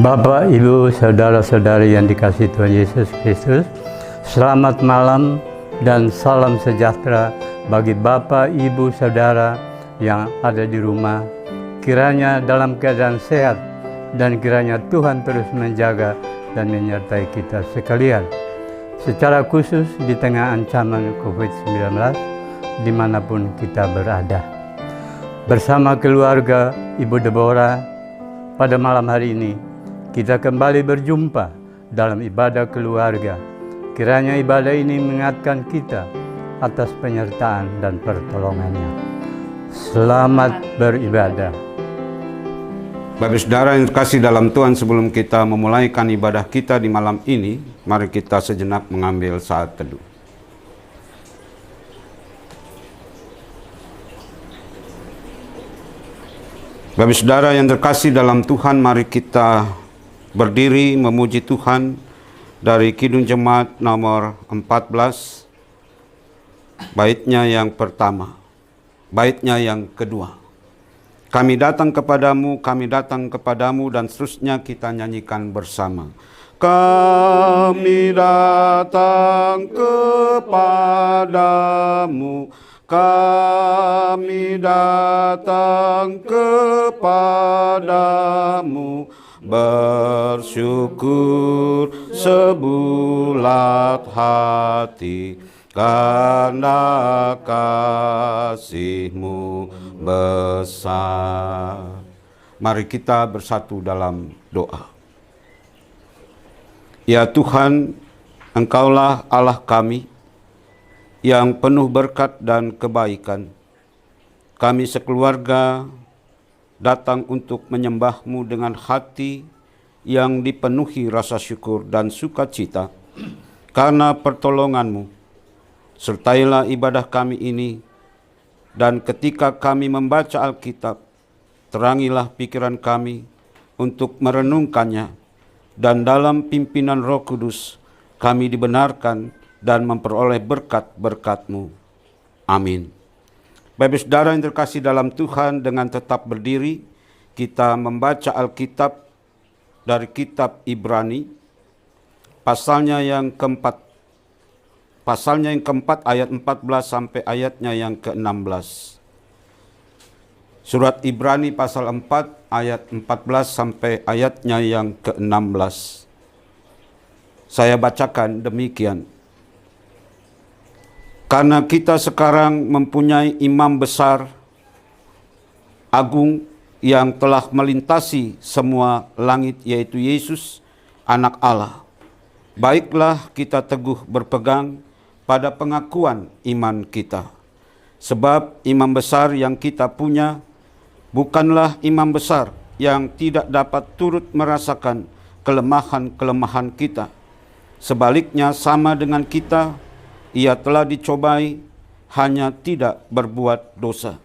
Bapak, Ibu, Saudara-saudari yang dikasihi Tuhan Yesus Kristus, selamat malam dan salam sejahtera bagi Bapak, Ibu, Saudara yang ada di rumah. Kiranya dalam keadaan sehat dan kiranya Tuhan terus menjaga dan menyertai kita sekalian. Secara khusus di tengah ancaman COVID-19 dimanapun kita berada. Bersama keluarga Ibu Deborah, pada malam hari ini kita kembali berjumpa dalam ibadah keluarga. Kiranya ibadah ini mengingatkan kita atas penyertaan dan pertolongannya. Selamat beribadah. Bapak Saudara yang terkasih dalam Tuhan, sebelum kita memulaikan ibadah kita di malam ini, mari kita sejenak mengambil saat teduh. Bapak Saudara yang terkasih dalam Tuhan, mari kita berdiri memuji Tuhan dari Kidung Jemaat nomor 14, baitnya yang pertama, baitnya yang kedua. Kami datang kepadamu, dan seterusnya kita nyanyikan bersama. Kami datang kepadamu, kami datang kepadamu, bersyukur sebulat hati karena kasih-Mu besar. Mari kita bersatu dalam doa. Ya Tuhan, Engkaulah Allah kami yang penuh berkat dan kebaikan. Kami sekeluarga datang untuk menyembah-Mu dengan hati yang dipenuhi rasa syukur dan sukacita karena pertolongan-Mu. Sertailah ibadah kami ini, dan ketika kami membaca Alkitab, terangilah pikiran kami untuk merenungkannya, dan dalam pimpinan Roh Kudus kami dibenarkan dan memperoleh berkat-berkat-Mu. Amin. Bapak Saudara yang terkasih dalam Tuhan, dengan tetap berdiri, kita membaca Alkitab dari kitab Ibrani, pasalnya yang keempat ayat 14 sampai ayatnya yang ke-16. Surat Ibrani pasal 4 ayat 14 sampai ayatnya yang ke-16. Saya bacakan demikian. Karena kita sekarang mempunyai imam besar agung yang telah melintasi semua langit, yaitu Yesus, Anak Allah. Baiklah kita teguh berpegang pada pengakuan iman kita. Sebab imam besar yang kita punya bukanlah imam besar yang tidak dapat turut merasakan kelemahan-kelemahan kita. Sebaliknya sama dengan kita, Ia telah dicobai, hanya tidak berbuat dosa.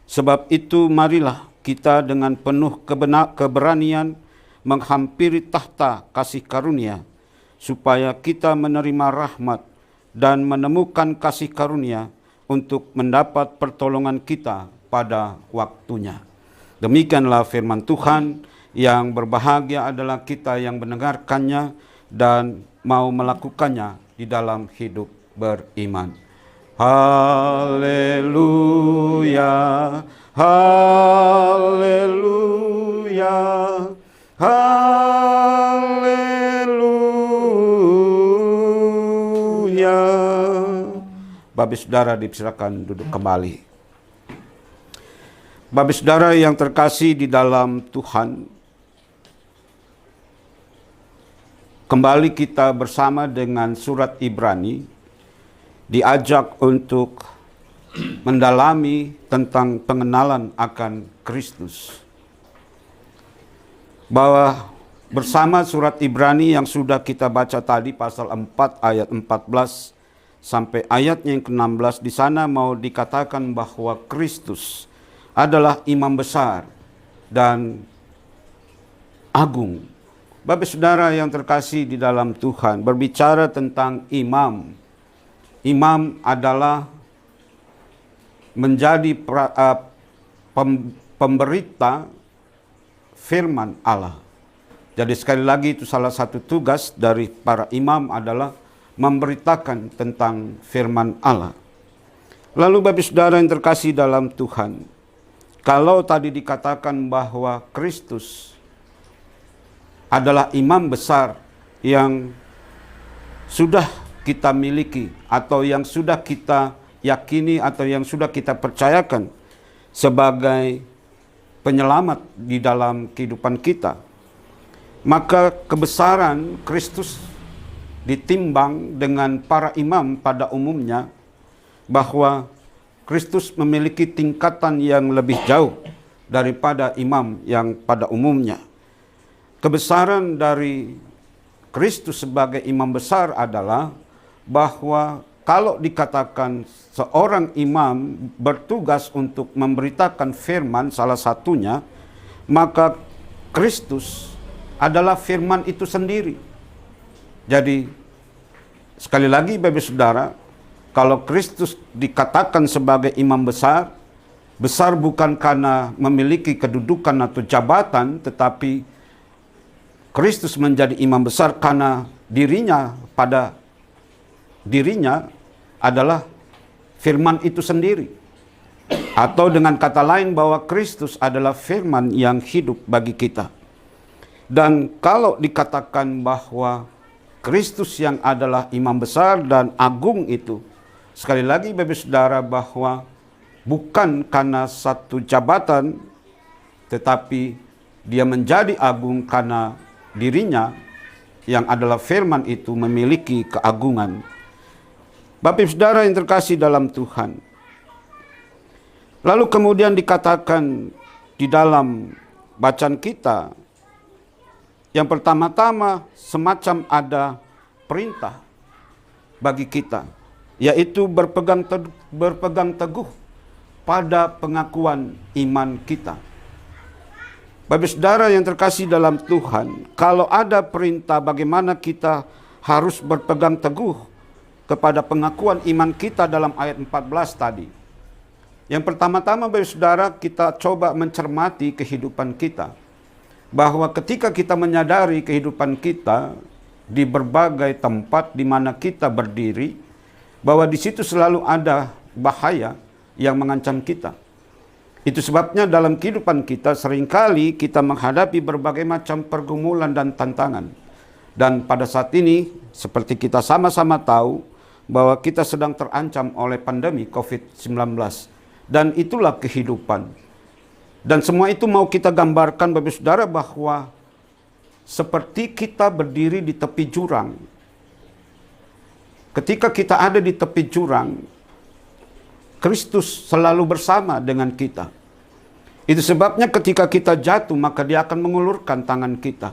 Sebab itu marilah kita dengan penuh keberanian menghampiri tahta kasih karunia, supaya kita menerima rahmat dan menemukan kasih karunia untuk mendapat pertolongan kita pada waktunya. Demikianlah firman Tuhan. Yang berbahagia adalah kita yang mendengarkannya dan mau melakukannya di dalam hidup beriman. Haleluya, haleluya, haleluya. Bapak Saudara dipersilakan duduk kembali. Bapak Saudara yang terkasih di dalam Tuhan, kembali kita bersama dengan surat Ibrani, diajak untuk mendalami tentang pengenalan akan Kristus. Bahwa bersama surat Ibrani yang sudah kita baca tadi, pasal 4 ayat 14 sampai ayatnya yang ke-16, di sana mau dikatakan bahwa Kristus adalah imam besar dan agung. Bapak Saudara yang terkasih di dalam Tuhan, berbicara tentang imam. Imam adalah menjadi pemberita firman Allah. Jadi sekali lagi itu salah satu tugas dari para imam adalah memberitakan tentang firman Allah. Lalu Bapak Saudara yang terkasih dalam Tuhan, kalau tadi dikatakan bahwa Kristus adalah imam besar yang sudah kita miliki atau yang sudah kita yakini atau yang sudah kita percayakan sebagai penyelamat di dalam kehidupan kita, maka kebesaran Kristus ditimbang dengan para imam pada umumnya, bahwa Kristus memiliki tingkatan yang lebih jauh daripada imam yang pada umumnya. Kebesaran dari Kristus sebagai imam besar adalah bahwa kalau dikatakan seorang imam bertugas untuk memberitakan firman salah satunya, maka Kristus adalah firman itu sendiri. Jadi sekali lagi Bapak Saudara, kalau Kristus dikatakan sebagai imam besar, besar bukan karena memiliki kedudukan atau jabatan, tetapi Kristus menjadi imam besar karena pada dirinya adalah firman itu sendiri. Atau dengan kata lain bahwa Kristus adalah firman yang hidup bagi kita. Dan kalau dikatakan bahwa Kristus yang adalah imam besar dan agung itu, sekali lagi Bapak Saudara, bahwa bukan karena satu jabatan, tetapi dia menjadi agung karena dirinya yang adalah firman itu memiliki keagungan. Bapak Saudara yang terkasih dalam Tuhan, lalu kemudian dikatakan di dalam bacaan kita, yang pertama-tama semacam ada perintah bagi kita, yaitu berpegang teguh pada pengakuan iman kita. Bapak Saudara yang terkasih dalam Tuhan, kalau ada perintah bagaimana kita harus berpegang teguh kepada pengakuan iman kita dalam ayat 14 tadi. Yang pertama-tama Bapak Saudara, kita coba mencermati kehidupan kita, bahwa ketika kita menyadari kehidupan kita di berbagai tempat di mana kita berdiri, bahwa di situ selalu ada bahaya yang mengancam kita. Itu sebabnya dalam kehidupan kita seringkali kita menghadapi berbagai macam pergumulan dan tantangan. Dan pada saat ini, seperti kita sama-sama tahu, bahwa kita sedang terancam oleh pandemi COVID-19. Dan itulah kehidupan. Dan semua itu mau kita gambarkan Bapak Saudara, bahwa seperti kita berdiri di tepi jurang. Ketika kita ada di tepi jurang, Kristus selalu bersama dengan kita. Itu sebabnya ketika kita jatuh, maka Dia akan mengulurkan tangan kita.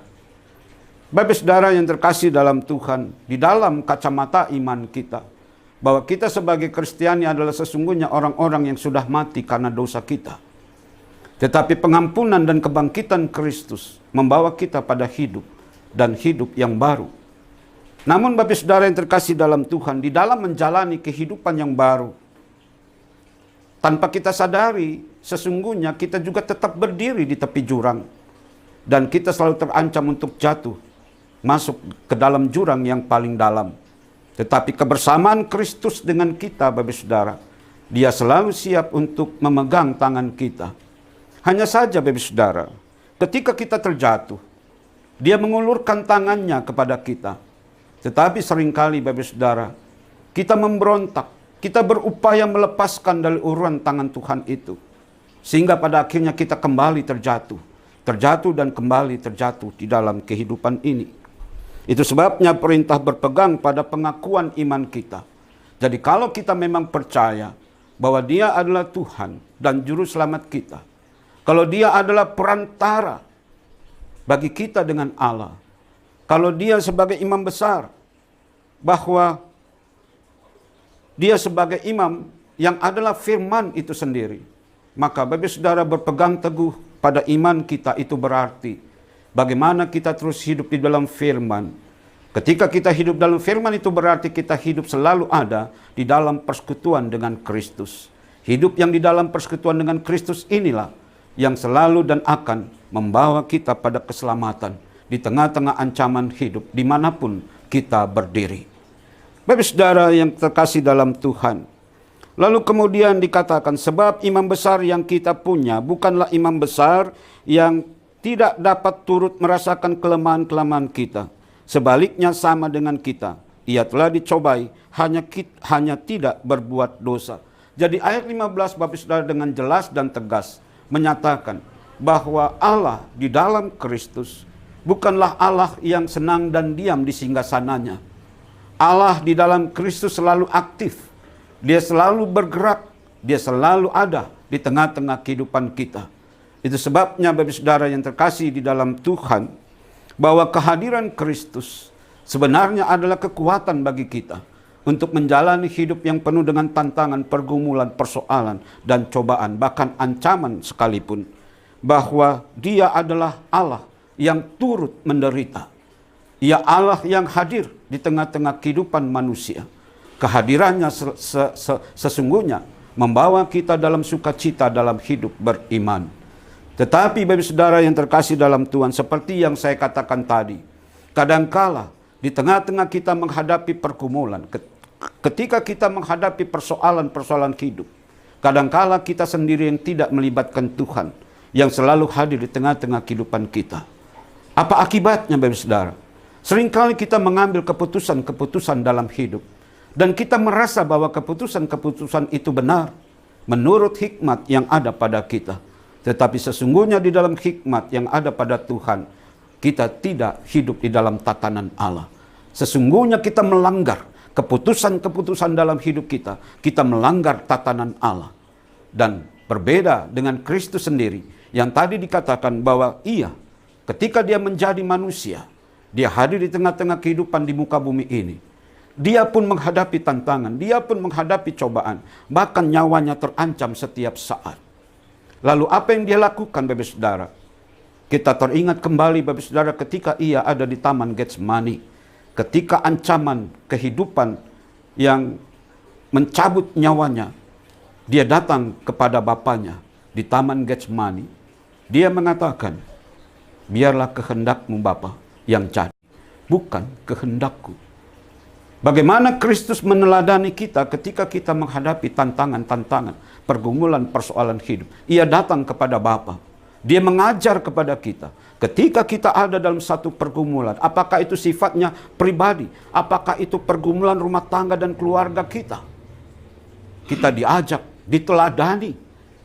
Bapak Saudara yang terkasih dalam Tuhan, di dalam kacamata iman kita, bahwa kita sebagai Kristiani adalah sesungguhnya orang-orang yang sudah mati karena dosa kita. Tetapi pengampunan dan kebangkitan Kristus membawa kita pada hidup dan hidup yang baru. Namun Bapak Saudara yang terkasih dalam Tuhan, di dalam menjalani kehidupan yang baru, tanpa kita sadari, sesungguhnya kita juga tetap berdiri di tepi jurang. Dan kita selalu terancam untuk jatuh, masuk ke dalam jurang yang paling dalam. Tetapi kebersamaan Kristus dengan kita, Bapak Saudara, Dia selalu siap untuk memegang tangan kita. Hanya saja Bapak Saudara, ketika kita terjatuh, Dia mengulurkan tangannya kepada kita. Tetapi seringkali Bapak Saudara, kita memberontak, kita berupaya melepaskan dari uruan tangan Tuhan itu. Sehingga pada akhirnya kita kembali terjatuh dan kembali terjatuh di dalam kehidupan ini. Itu sebabnya perintah berpegang pada pengakuan iman kita. Jadi kalau kita memang percaya bahwa Dia adalah Tuhan dan Juru Selamat kita, kalau Dia adalah perantara bagi kita dengan Allah, kalau Dia sebagai imam besar, bahwa Dia sebagai imam yang adalah firman itu sendiri, maka Bapak Saudara berpegang teguh pada iman kita itu berarti bagaimana kita terus hidup di dalam firman. Ketika kita hidup dalam firman itu berarti kita hidup selalu ada di dalam persekutuan dengan Kristus. Hidup yang di dalam persekutuan dengan Kristus inilah yang selalu dan akan membawa kita pada keselamatan di tengah-tengah ancaman hidup dimanapun kita berdiri. Bapak saudara yang terkasih dalam Tuhan, lalu kemudian dikatakan, sebab imam besar yang kita punya bukanlah imam besar yang tidak dapat turut merasakan kelemahan-kelemahan kita. Sebaliknya sama dengan kita. Ia telah dicobai, hanya tidak berbuat dosa. Jadi ayat 15 Bapak saudara dengan jelas dan tegas menyatakan bahwa Allah di dalam Kristus bukanlah Allah yang senang dan diam di singgasananya. Allah di dalam Kristus selalu aktif. Dia selalu bergerak. Dia selalu ada di tengah-tengah kehidupan kita. Itu sebabnya Bapak saudara yang terkasih di dalam Tuhan, bahwa kehadiran Kristus sebenarnya adalah kekuatan bagi kita untuk menjalani hidup yang penuh dengan tantangan, pergumulan, persoalan, dan cobaan, bahkan ancaman sekalipun. Bahwa Dia adalah Allah yang turut menderita. Ia Allah yang hadir di tengah-tengah kehidupan manusia. Kehadirannya sesungguhnya membawa kita dalam sukacita dalam hidup beriman. Tetapi Bapak saudara yang terkasih dalam Tuhan, seperti yang saya katakan tadi, kadangkala di tengah-tengah kita menghadapi pergumulan, ketika kita menghadapi persoalan-persoalan hidup, kadangkala kita sendiri yang tidak melibatkan Tuhan, yang selalu hadir di tengah-tengah kehidupan kita. Apa akibatnya Bapak saudara? Seringkali kita mengambil keputusan-keputusan dalam hidup, dan kita merasa bahwa keputusan-keputusan itu benar menurut hikmat yang ada pada kita. Tetapi sesungguhnya di dalam hikmat yang ada pada Tuhan, kita tidak hidup di dalam tatanan Allah. Sesungguhnya kita melanggar keputusan-keputusan dalam hidup kita. Kita melanggar tatanan Allah. Dan berbeda dengan Kristus sendiri, yang tadi dikatakan bahwa Ia, ketika Dia menjadi manusia, Dia hadir di tengah-tengah kehidupan di muka bumi ini. Dia pun menghadapi tantangan, Dia pun menghadapi cobaan, bahkan nyawanya terancam setiap saat. Lalu apa yang Dia lakukan Bapak saudara? Kita teringat kembali Bapak saudara ketika Ia ada di Taman Getsemani. Ketika ancaman kehidupan yang mencabut nyawanya, Dia datang kepada Bapanya di Taman Getsemani. Dia mengatakan, biarlah kehendak-Mu Bapa yang jadi, bukan kehendak-Ku. Bagaimana Kristus meneladani kita ketika kita menghadapi tantangan-tantangan, pergumulan, persoalan hidup. Ia datang kepada Bapa. Dia mengajar kepada kita. Ketika kita ada dalam satu pergumulan, apakah itu sifatnya pribadi, apakah itu pergumulan rumah tangga dan keluarga kita, kita diajak, diteladani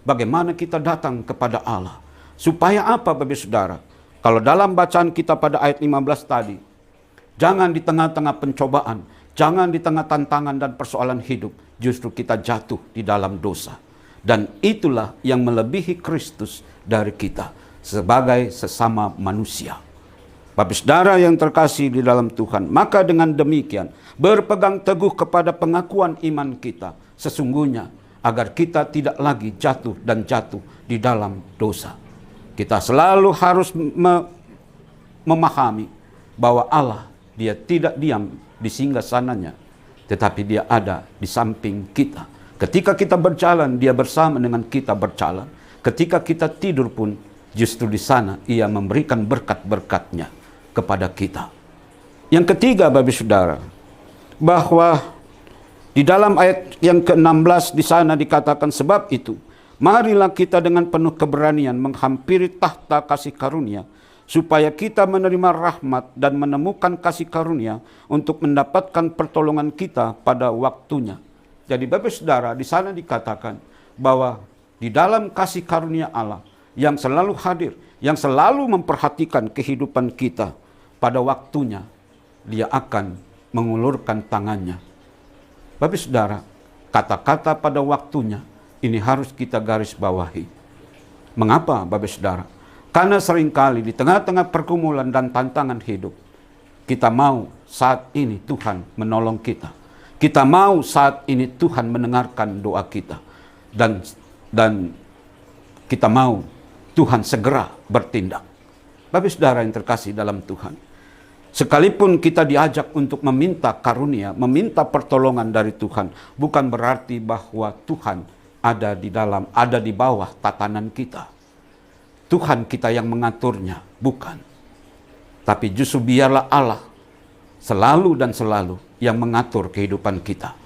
bagaimana kita datang kepada Allah. Supaya apa Bapak saudara? Kalau dalam bacaan kita pada ayat 15 tadi, jangan di tengah-tengah pencobaan, jangan di tengah tantangan dan persoalan hidup, justru kita jatuh di dalam dosa. Dan itulah yang melebihi Kristus dari kita sebagai sesama manusia. Bapak saudara yang terkasih di dalam Tuhan, maka dengan demikian berpegang teguh kepada pengakuan iman kita sesungguhnya, agar kita tidak lagi jatuh di dalam dosa. Kita selalu harus memahami bahwa Allah, Dia tidak diam di singgasananya, tetapi Dia ada di samping kita. Ketika kita berjalan, Dia bersama dengan kita berjalan. Ketika kita tidur pun, justru di sana Ia memberikan berkat-berkat-Nya kepada kita. Yang ketiga Bapak saudara, bahwa di dalam ayat yang ke-16 di sana dikatakan, sebab itu marilah kita dengan penuh keberanian menghampiri tahta kasih karunia, supaya kita menerima rahmat dan menemukan kasih karunia untuk mendapatkan pertolongan kita pada waktunya. Jadi Bapak saudara, di sana dikatakan bahwa di dalam kasih karunia Allah yang selalu hadir, yang selalu memperhatikan kehidupan kita, pada waktunya Dia akan mengulurkan tangannya. Bapak saudara, kata-kata pada waktunya ini harus kita garis bawahi. Mengapa Bapak saudara? Karena seringkali di tengah-tengah pergumulan dan tantangan hidup, kita mau saat ini Tuhan menolong kita. Kita mau saat ini Tuhan mendengarkan doa kita. Dan kita mau Tuhan segera bertindak. Bapak saudara yang terkasih dalam Tuhan, sekalipun kita diajak untuk meminta karunia, meminta pertolongan dari Tuhan, bukan berarti bahwa Tuhan ada di bawah tatanan kita. Tuhan kita yang mengaturnya, bukan. tapi justru biarlah Allah selalu dan selalu yang mengatur kehidupan kita.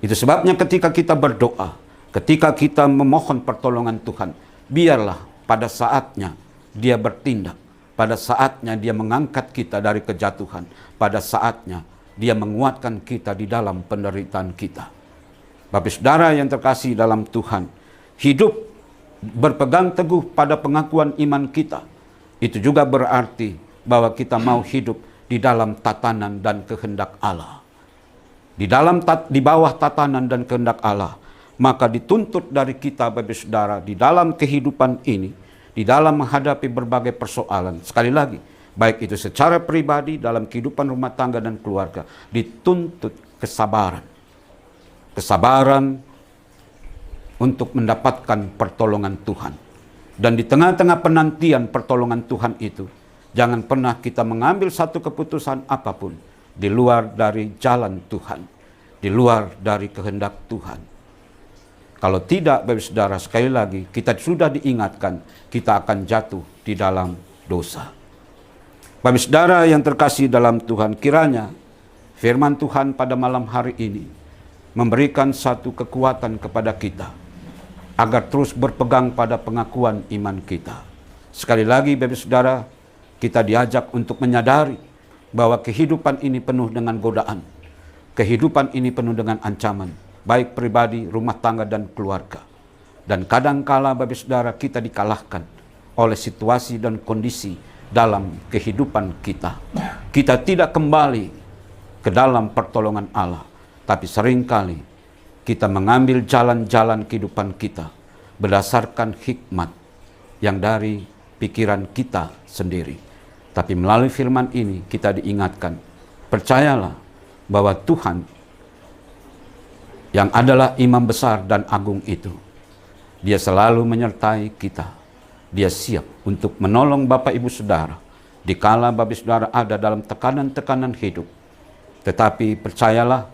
Itu sebabnya ketika kita berdoa, ketika kita memohon pertolongan Tuhan, biarlah pada saatnya Dia bertindak, pada saatnya Dia mengangkat kita dari kejatuhan, pada saatnya Dia menguatkan kita di dalam penderitaan kita. Bapak saudara yang terkasih dalam Tuhan, hidup berpegang teguh pada pengakuan iman kita, itu juga berarti bahwa kita mau hidup di dalam tatanan dan kehendak Allah. Di bawah tatanan dan kehendak Allah, maka dituntut dari kita Bapak saudara di dalam kehidupan ini, di dalam menghadapi berbagai persoalan, sekali lagi, baik itu secara pribadi, dalam kehidupan rumah tangga dan keluarga, dituntut kesabaran. Kesabaran untuk mendapatkan pertolongan Tuhan. Dan di tengah-tengah penantian pertolongan Tuhan itu, jangan pernah kita mengambil satu keputusan apapun di luar dari jalan Tuhan, di luar dari kehendak Tuhan. Kalau tidak, Bapak saudara, sekali lagi, kita sudah diingatkan, kita akan jatuh di dalam dosa. Bapak saudara yang terkasih dalam Tuhan, kiranya firman Tuhan pada malam hari ini memberikan satu kekuatan kepada kita agar terus berpegang pada pengakuan iman kita. Sekali lagi Bapak saudara, kita diajak untuk menyadari bahwa kehidupan ini penuh dengan godaan. Kehidupan ini penuh dengan ancaman, baik pribadi, rumah tangga, dan keluarga. Dan kadangkala Bapak saudara, kita dikalahkan oleh situasi dan kondisi dalam kehidupan kita. Kita tidak kembali ke dalam pertolongan Allah, tapi seringkali kita mengambil jalan-jalan kehidupan kita berdasarkan hikmat yang dari pikiran kita sendiri. Tapi melalui firman ini kita diingatkan, percayalah bahwa Tuhan yang adalah imam besar dan agung itu, Dia selalu menyertai kita. Dia siap untuk menolong Bapak Ibu Saudara dikala Bapak Saudara ada dalam tekanan-tekanan hidup. Tetapi percayalah,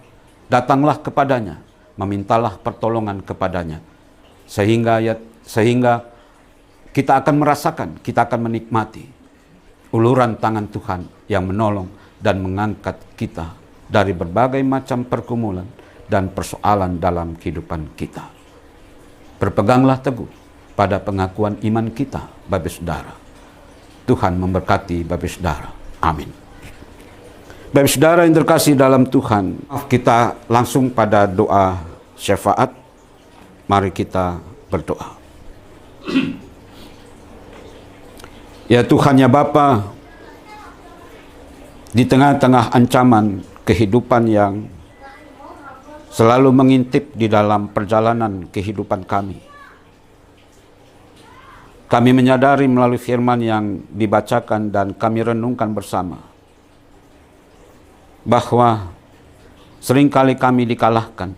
datanglah kepadanya, memintalah pertolongan kepadanya, sehingga kita akan merasakan, kita akan menikmati uluran tangan Tuhan yang menolong dan mengangkat kita dari berbagai macam pergumulan dan persoalan dalam kehidupan kita. Berpeganglah teguh pada pengakuan iman kita, Bapak saudara. Tuhan memberkati Bapak saudara. Amin. Bapak saudara yang terkasih dalam Tuhan, kita langsung pada doa syafaat. Mari kita berdoa. Ya Tuhan, ya Bapa, di tengah-tengah ancaman kehidupan yang selalu mengintip di dalam perjalanan kehidupan kami, kami menyadari melalui firman yang dibacakan dan kami renungkan bersama, bahwa seringkali kami dikalahkan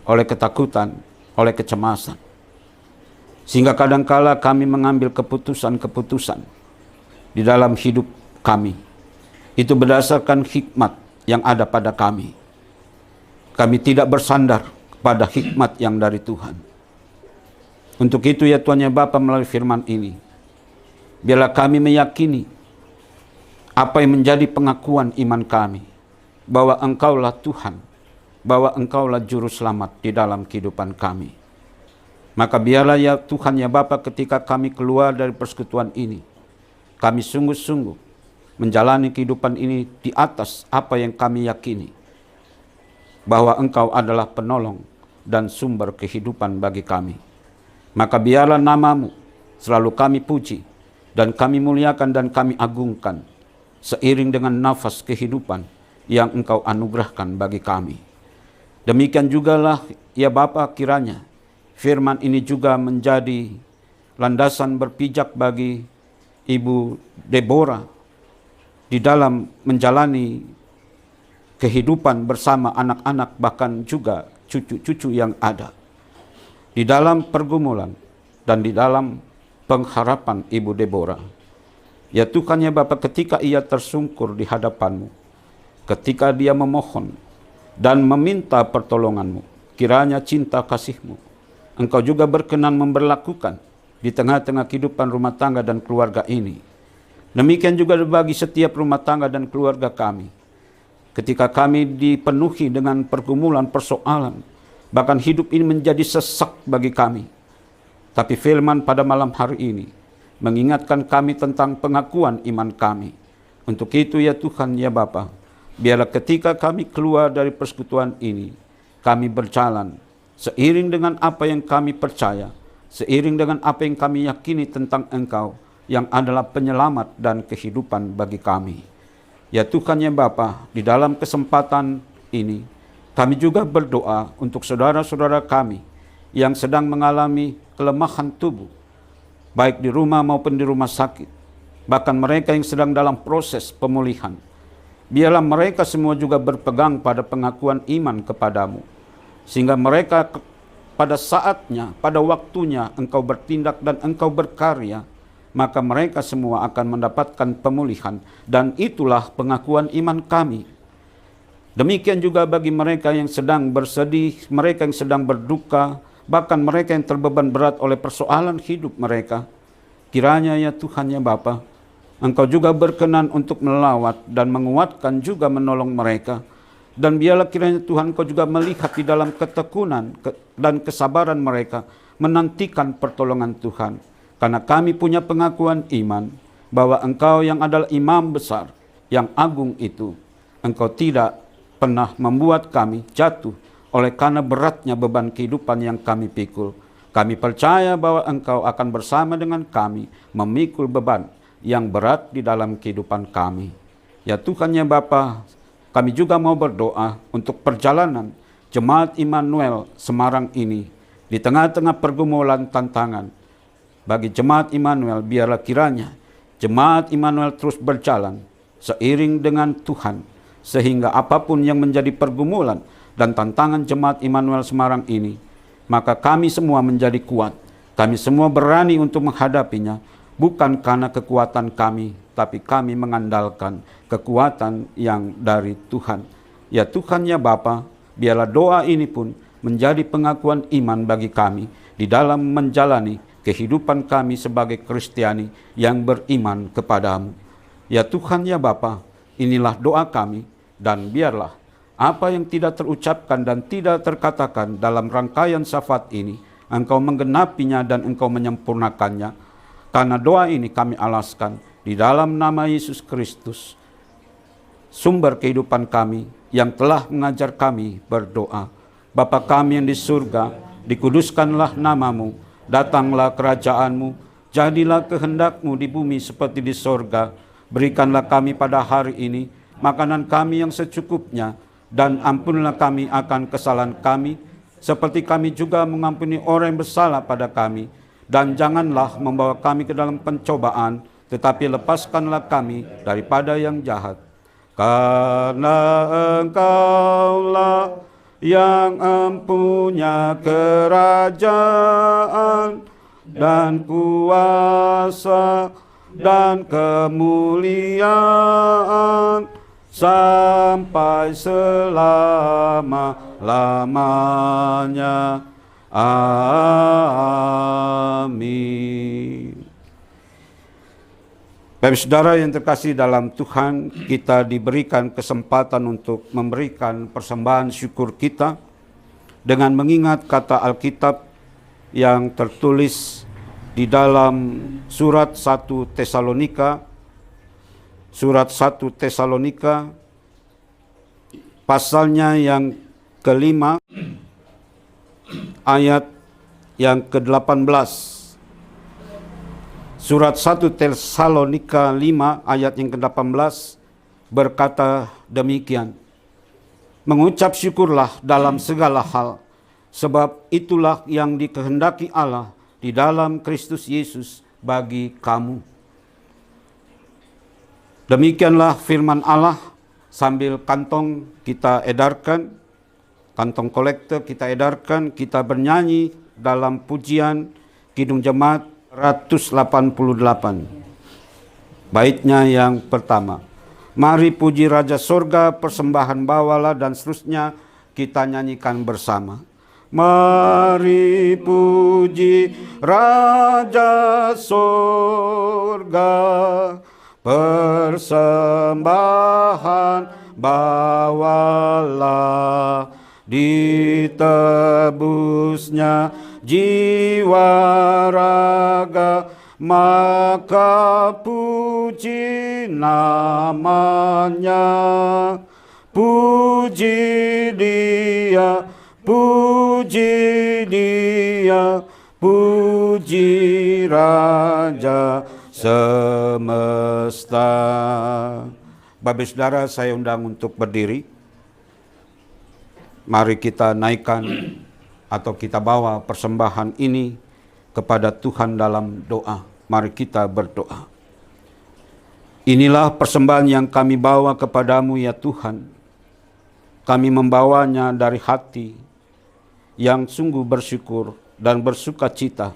oleh ketakutan, oleh kecemasan. Sehingga kadangkala kami mengambil keputusan-keputusan di dalam hidup kami. Itu berdasarkan hikmat yang ada pada kami. Kami tidak bersandar pada hikmat yang dari Tuhan. Untuk itu ya Tuhan ya Bapa, melalui firman ini, biarlah kami meyakini apa yang menjadi pengakuan iman kami, bahwa Engkaulah Tuhan, bahwa Engkaulah Juru Selamat di dalam kehidupan kami. Maka biarlah ya Tuhan ya Bapa, ketika kami keluar dari persekutuan ini, kami sungguh-sungguh menjalani kehidupan ini di atas apa yang kami yakini, bahwa Engkau adalah penolong dan sumber kehidupan bagi kami. Maka biarlah nama-Mu selalu kami puji dan kami muliakan dan kami agungkan, seiring dengan nafas kehidupan yang Engkau anugerahkan bagi kami. Demikian jugalah ya Bapa, kiranya firman ini juga menjadi landasan berpijak bagi Ibu Deborah di dalam menjalani kehidupan bersama anak-anak, bahkan juga cucu-cucu yang ada. Di dalam pergumulan dan di dalam pengharapan Ibu Deborah. Ya Tuhan ya Bapa, ketika ia tersungkur di hadapan-Mu, ketika dia memohon dan meminta pertolongan-Mu, kiranya cinta kasih-Mu Engkau juga berkenan memberlakukan di tengah-tengah kehidupan rumah tangga dan keluarga ini. Demikian juga bagi setiap rumah tangga dan keluarga kami. Ketika kami dipenuhi dengan pergumulan, persoalan, bahkan hidup ini menjadi sesak bagi kami. Tapi firman pada malam hari ini mengingatkan kami tentang pengakuan iman kami. Untuk itu ya Tuhan ya Bapa, biarlah ketika kami keluar dari persekutuan ini, kami berjalan seiring dengan apa yang kami percaya, seiring dengan apa yang kami yakini tentang Engkau, yang adalah penyelamat dan kehidupan bagi kami. Ya Tuhan ya Bapa, di dalam kesempatan ini, kami juga berdoa untuk saudara-saudara kami yang sedang mengalami kelemahan tubuh, baik di rumah maupun di rumah sakit, bahkan mereka yang sedang dalam proses pemulihan. Biarlah mereka semua juga berpegang pada pengakuan iman kepadamu, sehingga mereka pada saatnya, pada waktunya Engkau bertindak dan Engkau berkarya, maka mereka semua akan mendapatkan pemulihan, dan itulah pengakuan iman kami. Demikian juga bagi mereka yang sedang bersedih, mereka yang sedang berduka, bahkan mereka yang terbeban berat oleh persoalan hidup mereka. Kiranya ya Tuhan ya Bapa, Engkau juga berkenan untuk melawat dan menguatkan juga menolong mereka. Dan biarlah kiranya Tuhan Engkau juga melihat di dalam ketekunan dan kesabaran mereka, menantikan pertolongan Tuhan. Karena kami punya pengakuan iman bahwa Engkau yang adalah imam besar, yang agung itu, Engkau tidak pernah membuat kami jatuh oleh karena beratnya beban kehidupan yang kami pikul. Kami percaya bahwa Engkau akan bersama dengan kami memikul beban yang berat di dalam kehidupan kami. Ya Tuhan ya Bapa, kami juga mau berdoa untuk perjalanan Jemaat Immanuel Semarang ini di tengah-tengah pergumulan tantangan. Bagi Jemaat Immanuel, biarlah kiranya Jemaat Immanuel terus berjalan seiring dengan Tuhan, sehingga apapun yang menjadi pergumulan dan tantangan Jemaat Immanuel Semarang ini, maka kami semua menjadi kuat. Kami semua berani untuk menghadapinya, bukan karena kekuatan kami, tapi kami mengandalkan kekuatan yang dari Tuhan. Ya Tuhan ya Bapa, biarlah doa ini pun menjadi pengakuan iman bagi kami di dalam menjalani kehidupan kami sebagai Kristiani yang beriman kepadamu. Ya Tuhan ya Bapa, inilah doa kami, dan biarlah apa yang tidak terucapkan dan tidak terkatakan dalam rangkaian syafaat ini, Engkau menggenapinya dan Engkau menyempurnakannya. Karena doa ini kami alaskan di dalam nama Yesus Kristus, sumber kehidupan kami, yang telah mengajar kami berdoa. Bapa kami yang di surga, dikuduskanlah namamu, datanglah kerajaan-Mu, jadilah kehendak-Mu di bumi seperti di sorga. Berikanlah kami pada hari ini makanan kami yang secukupnya, dan ampunilah kami akan kesalahan kami, seperti kami juga mengampuni orang yang bersalah pada kami. Dan janganlah membawa kami ke dalam pencobaan, tetapi lepaskanlah kami daripada yang jahat. Karena Engkaulah yang empunya kerajaan dan kuasa dan kemuliaan sampai selama-lamanya. Amin. Bapak saudara yang terkasih dalam Tuhan, kita diberikan kesempatan untuk memberikan persembahan syukur kita dengan mengingat kata Alkitab yang tertulis di dalam surat 1 Tesalonika, pasalnya yang kelima, ayat yang ke-18. Surat 1 Tesalonika 5 ayat yang ke-18 berkata demikian. Mengucap syukurlah dalam segala hal, sebab itulah yang dikehendaki Allah di dalam Kristus Yesus bagi kamu. Demikianlah firman Allah, sambil kantong kita edarkan, kantong kolektor kita edarkan, kita bernyanyi dalam pujian Kidung Jemaat 188. Baitnya yang pertama, mari puji Raja Sorga, persembahan bawalah, dan seterusnya kita nyanyikan bersama. Mari puji Raja Sorga, persembahan bawalah, ditebusnya jiwa raga, maka puji namanya. Puji dia, puji dia, puji Raja semesta. Bapak Saudara, saya undang untuk berdiri. Mari kita naikkan atau kita bawa persembahan ini kepada Tuhan dalam doa. Mari kita berdoa. Inilah persembahan yang kami bawa kepadamu ya Tuhan. Kami membawanya dari hati yang sungguh bersyukur dan bersuka cita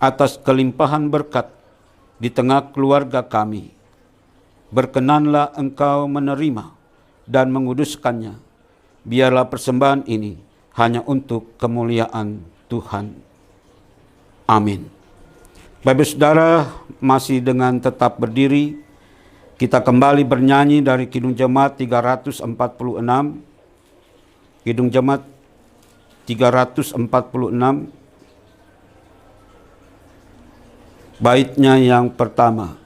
atas kelimpahan berkat di tengah keluarga kami. Berkenanlah Engkau menerima dan menguduskannya. Biarlah persembahan ini hanya untuk kemuliaan Tuhan. Amin. Bapak Saudara, masih dengan tetap berdiri, kita kembali bernyanyi dari Kidung Jemaat 346. Kidung Jemaat 346. Baitnya yang pertama.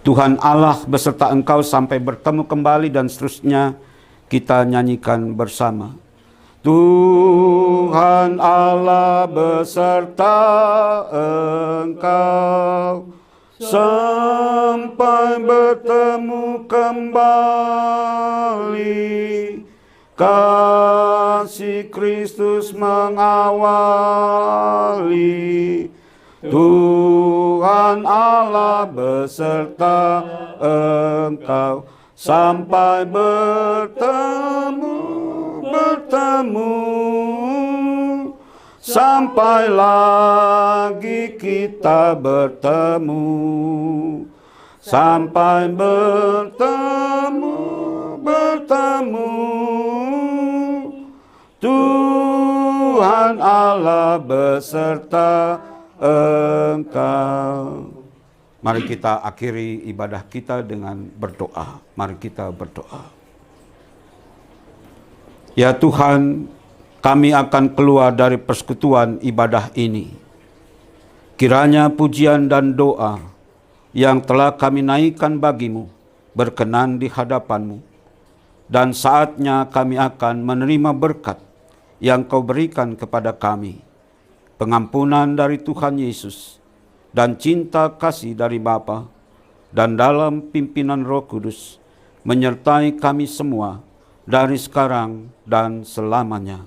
Tuhan Allah beserta engkau sampai bertemu kembali, dan seterusnya kita nyanyikan bersama. Tuhan Allah beserta engkau sampai bertemu kembali, kasih Kristus mengawali. Tuhan Allah beserta engkau sampai bertemu, sampai lagi kita bertemu, sampai bertemu. Tuhan Allah beserta engkau. Mari kita akhiri ibadah kita dengan berdoa. Mari kita berdoa. Ya Tuhan, kami akan keluar dari persekutuan ibadah ini. Kiranya pujian dan doa yang telah kami naikkan bagimu berkenan di hadapanmu. Dan saatnya kami akan menerima berkat yang kau berikan kepada kami. Pengampunan dari Tuhan Yesus dan cinta kasih dari Bapa dan dalam pimpinan Roh Kudus menyertai kami semua dari sekarang dan selamanya.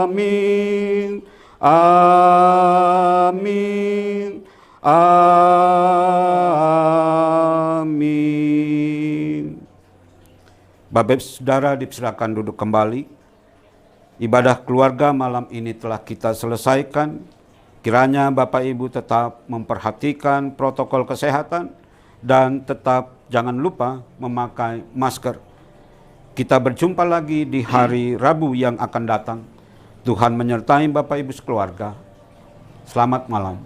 Amin. Amin. Amin. Bapak Saudara dipersilakan duduk kembali. Ibadah keluarga malam ini telah kita selesaikan. Kiranya Bapak Ibu tetap memperhatikan protokol kesehatan dan tetap jangan lupa memakai masker. Kita berjumpa lagi di hari Rabu yang akan datang. Tuhan menyertai Bapak Ibu sekeluarga. Selamat malam.